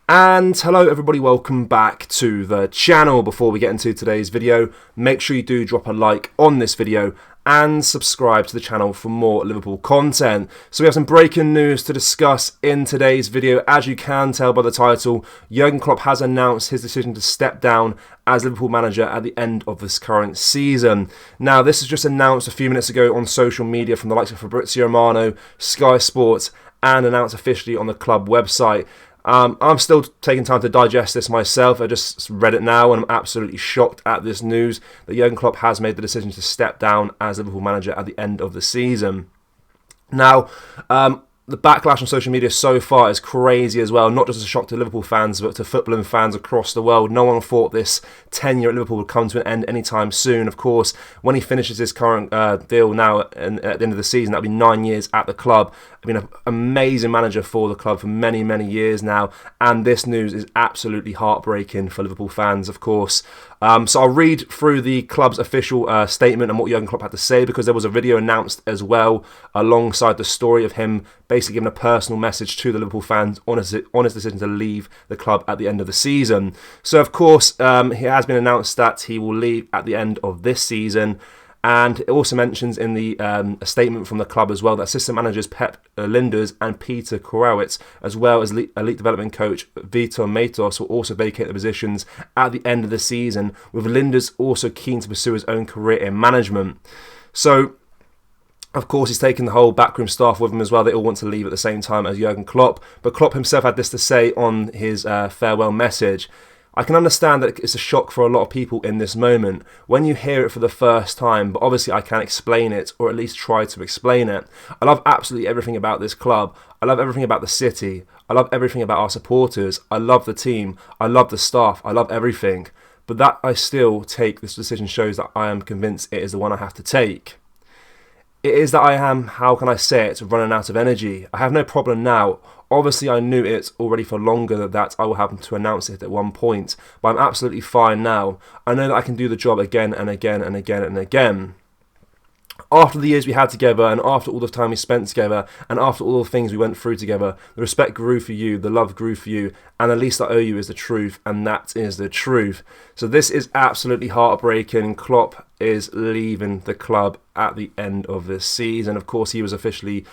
And hello everybody, welcome back to the channel. Before we get into today's video, make sure you do drop a like on this video and subscribe to the channel for more Liverpool content. So we have some breaking news to discuss in today's video. As you can tell by the title, Jurgen Klopp has announced his decision to step down as Liverpool manager at the end of this current season. Now, this was just announced a few minutes ago on social media from the likes of Fabrizio Romano, Sky Sports, and announced officially on the club website. I'm still taking time to digest this myself. I just read it now and I'm absolutely shocked at this news that Jurgen Klopp has made the decision to step down as Liverpool manager at the end of the season. Now, the backlash on social media so far is crazy as well, not just a shock to Liverpool fans but to footballing fans across the world. No one thought this tenure at Liverpool would come to an end anytime soon. Of course, when he finishes his current deal now and at the end of the season, that'll be 9 years at the club. I've been an amazing manager for the club for many, many years now, and this news is absolutely heartbreaking for Liverpool fans, of course. So I'll read through the club's official statement and what Jurgen Klopp had to say, because there was a video announced as well alongside the story of him basically giving a personal message to the Liverpool fans on his decision to leave the club at the end of the season. So of course, it has been announced that he will leave at the end of this season. And it also mentions in the a statement from the club as well that assistant managers Pep Lijnders and Peter Korawitz, as well as elite development coach Vitor Matos, will also vacate the positions at the end of the season, with Lijnders also keen to pursue his own career in management. So, of course, he's taken the whole backroom staff with him as well. They all want to leave at the same time as Jurgen Klopp. But Klopp himself had this to say on his farewell message. I can understand that it's a shock for a lot of people in this moment when you hear it for the first time, but obviously I can't explain it, or at least try to explain it. I love absolutely everything about this club. I love everything about the city. I love everything about our supporters. I love the team. I love the staff. I love everything. But that I still take this decision shows that I am convinced it is the one I have to take. It is that I am, how can I say it, running out of energy. I have no problem now. Obviously, I knew it already for longer that I will happen to announce it at one point, but I'm absolutely fine now. I know that I can do the job again and again and again and again. After the years we had together, and after all the time we spent together, and after all the things we went through together, the respect grew for you, the love grew for you, and the least I owe you is the truth, and that is the truth. So this is absolutely heartbreaking. Klopp is leaving the club at the end of this season. Of course, he was officially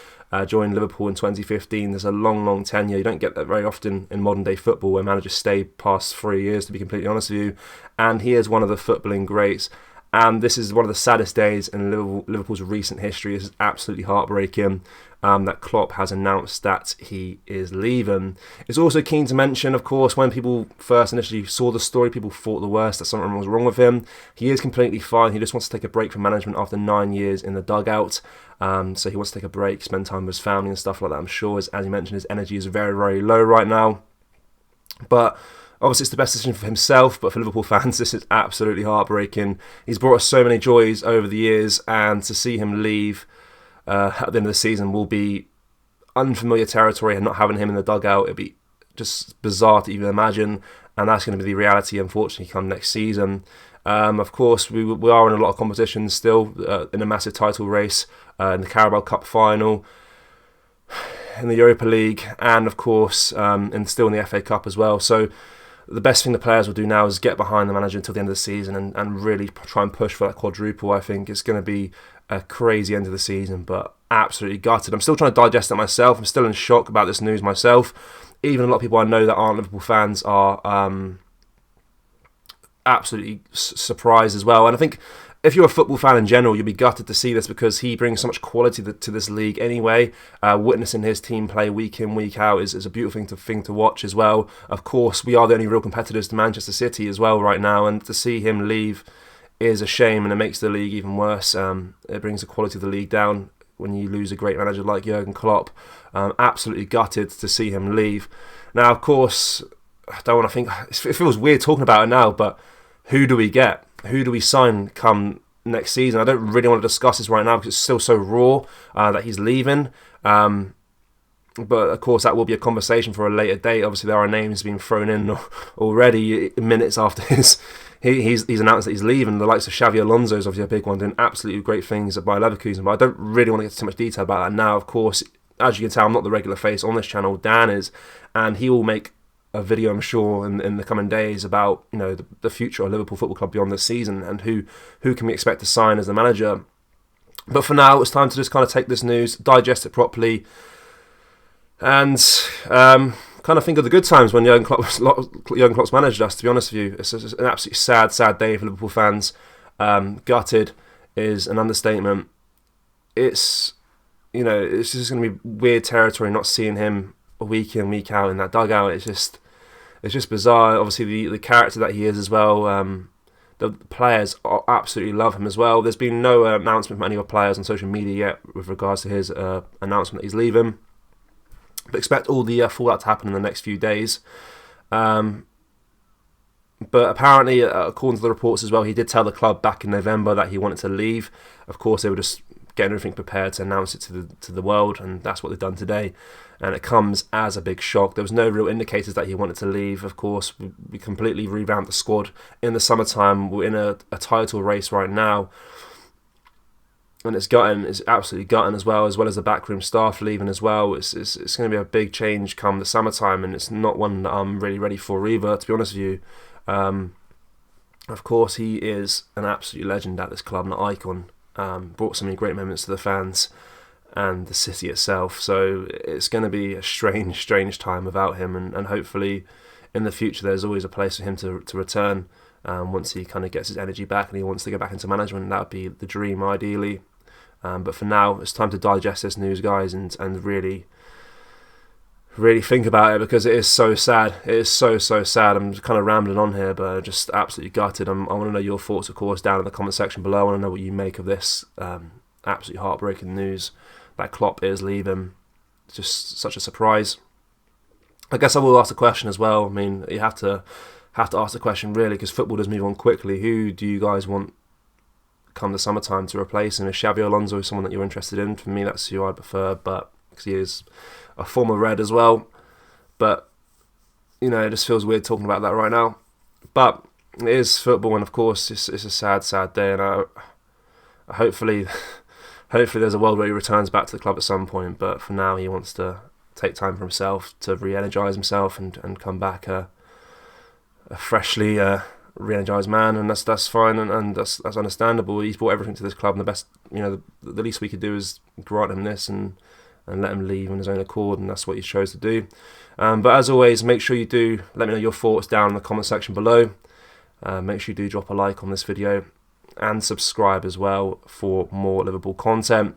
joined Liverpool in 2015. There's a long, long tenure. You don't get that very often in modern day football, where managers stay past 3 years, to be completely honest with you. And he is one of the footballing greats. And this is one of the saddest days in Liverpool's recent history. This is absolutely heartbreaking that Klopp has announced that he is leaving. It's also keen to mention, of course, when people first initially saw the story, people thought the worst, that something was wrong with him. He is completely fine. He just wants to take a break from management after 9 years in the dugout. So he wants to take a break, spend time with his family and stuff like that. I'm sure, as he mentioned, his energy is very, very low right now. But obviously, it's the best decision for himself, but for Liverpool fans, this is absolutely heartbreaking. He's brought us so many joys over the years, and to see him leave at the end of the season will be unfamiliar territory, and not having him in the dugout, it'd be just bizarre to even imagine, and that's going to be the reality, unfortunately, come next season. Of course, we are in a lot of competitions still, in a massive title race, in the Carabao Cup final, in the Europa League, and of course, and still in the FA Cup as well. So the best thing the players will do now is get behind the manager until the end of the season and really try and push for that quadruple. I think it's going to be a crazy end of the season, but absolutely gutted. I'm still trying to digest it myself. I'm still in shock about this news myself. Even a lot of people I know that aren't Liverpool fans are absolutely surprised as well. And I think if you're a football fan in general, you'll be gutted to see this, because he brings so much quality to this league anyway. Witnessing his team play week in, week out is a beautiful thing to watch as well. Of course, we are the only real competitors to Manchester City as well right now, and to see him leave is a shame, and it makes the league even worse. It brings the quality of the league down when you lose a great manager like Jurgen Klopp. Absolutely gutted to see him leave. Now, of course, I don't want to think, it feels weird talking about it now, but who do we get? Who do we sign come next season? I don't really want to discuss this right now because it's still so raw that he's leaving. But of course, that will be a conversation for a later date. Obviously, there are names being thrown in already minutes after he's announced that he's leaving. The likes of Xavi Alonso is obviously a big one, doing absolutely great things at Bayer Leverkusen. But I don't really want to get into too much detail about that now. Of course, as you can tell, I'm not the regular face on this channel. Dan is, and he will make a video, I'm sure, in the coming days about the future of Liverpool Football Club beyond this season and who can we expect to sign as the manager. But for now, it's time to just kind of take this news, digest it properly, and kind of think of the good times when Jurgen Klopp's managed us. To be honest with you, it's an absolutely sad day for Liverpool fans. Gutted is an understatement. It's just going to be weird territory not seeing him week in, week out in that dugout. It's just bizarre. Obviously, the character that he is as well. The players absolutely love him as well. There's been no announcement from any of the players on social media yet with regards to his announcement that he's leaving. But expect all the fallout to happen in the next few days. But apparently, according to the reports as well, he did tell the club back in November that he wanted to leave. Of course, they were just getting everything prepared to announce it to the world, and that's what they've done today. And it comes as a big shock. There was no real indicators that he wanted to leave. Of course, we completely revamped the squad in the summertime. We're in a title race right now, and it's absolutely gutting as well as the backroom staff leaving as well. It's going to be a big change come the summertime, and it's not one that I'm really ready for either, to be honest with you. Of course, he is an absolute legend at this club, an icon. Brought so many great moments to the fans and the city itself. So it's going to be a strange time without him, and hopefully in the future there's always a place for him to return once he kind of gets his energy back and he wants to go back into management. That would be the dream, ideally. But for now, it's time to digest this news, guys, and really think about it, because it is so sad. It is so sad. I'm kind of rambling on here, but just absolutely gutted. I want to know your thoughts, of course, down in the comment section below. I want to know what you make of this absolutely heartbreaking news that Klopp is leaving. It's just such a surprise. I guess I will ask the question as well. I mean, you have to ask the question, really, because football does move on quickly. Who do you guys want come the summertime to replace him? Is Xabi Alonso someone that you're interested in? For me, that's who I prefer, but because he is a former Red as well. But it just feels weird talking about that right now. But it is football, and of course it's a sad day, and hopefully there's a world where he returns back to the club at some point. But for now, he wants to take time for himself to re-energise himself and come back a freshly re-energized man, and that's fine, and that's understandable. He's brought everything to this club, and the best, the least we could do is grant him this and let him leave on his own accord, and that's what he chose to do. But as always, make sure you do let me know your thoughts down in the comment section below. Make sure you do drop a like on this video and subscribe as well for more Liverpool content.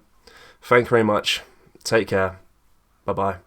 Thank you very much. Take care. Bye bye.